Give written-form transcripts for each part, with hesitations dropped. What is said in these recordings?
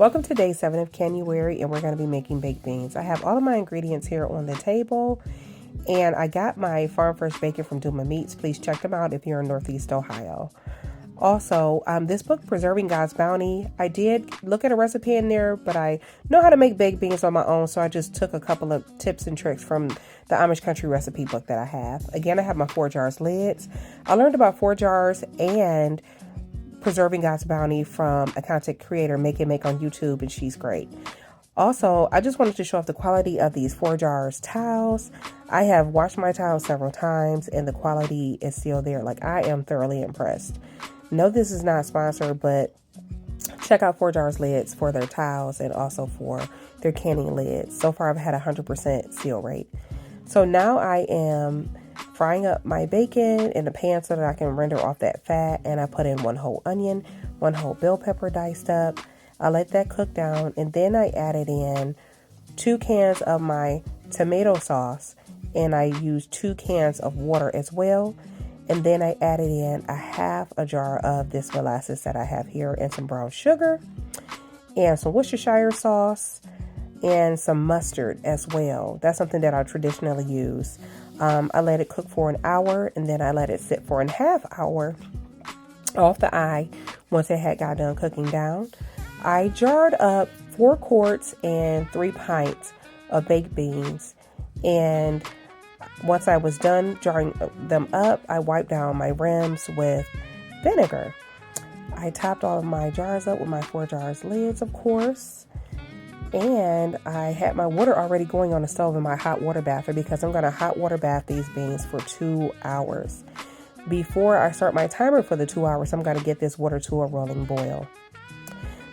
Welcome to day 7 of January, and we're going to be making baked beans. I have all of my ingredients here on the table, and I got my Farm Fresh bacon from Duma Meats. Please check them out if you're in Northeast Ohio. Also, this book, Preserving God's Bounty, I did look at a recipe in there, but I know how to make baked beans on my own, so I just took a couple of tips and tricks from the Amish Country recipe book that I have. Again, I have my 4 jars lids. I learned about 4 jars and Preserving God's Bounty from a content creator, Make It Make on YouTube, and she's great. Also, I just wanted to show off the quality of these 4 jars towels. I have washed my towels several times, and the quality is still there. Like, I am thoroughly impressed. No, this is not sponsored, but check out 4 jars lids for their towels and also for their canning lids. So far, I've had 100% seal rate. So now I am frying up my bacon in a pan so that I can render off that fat, and I put in 1 whole onion, 1 whole bell pepper diced up. I let that cook down, and then I added in 2 cans of my tomato sauce, and I used 2 cans of water as well. And then I added in a half a jar of this molasses that I have here, and some brown sugar, and some Worcestershire sauce, and some mustard as well. That's something that I traditionally use. I let it cook for an hour, and then I let it sit for a half hour off the eye. Once it had got done cooking down, I jarred up 4 quarts and 3 pints of baked beans, and once I was done jarring them up, I wiped down my rims with vinegar. I topped all of my jars up with my 4 jars lids, of course. And I had my water already going on the stove in my hot water bather, because I'm going to hot water bath these beans for 2 hours. Before I start my timer for the 2 hours, I'm going to get this water to a rolling boil.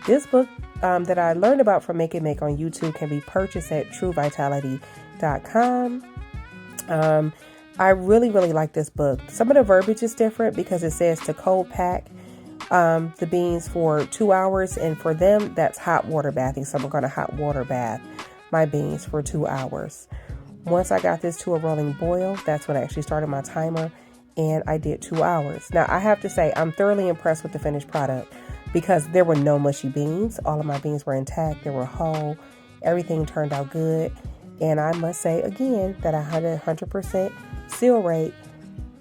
This book that I learned about from Make It Make on YouTube can be purchased at truevitality.com. I really like this book. Some of the verbiage is different because it says to cold pack the beans for 2 hours, and for them that's hot water bathing. So I'm going to hot water bath my beans for 2 hours. Once I got this to a rolling boil, that's when I actually started my timer, and I did 2 hours. Now I have to say I'm thoroughly impressed with the finished product, because there were no mushy beans. All of my beans were intact, they were whole, everything turned out good. And I must say again that I had 100% seal rate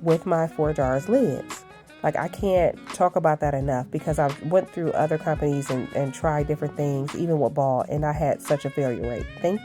with my 4 jars lids. Like, I can't talk about that enough, because I went through other companies and tried different things, even with Ball, and I had such a failure rate. Thank you.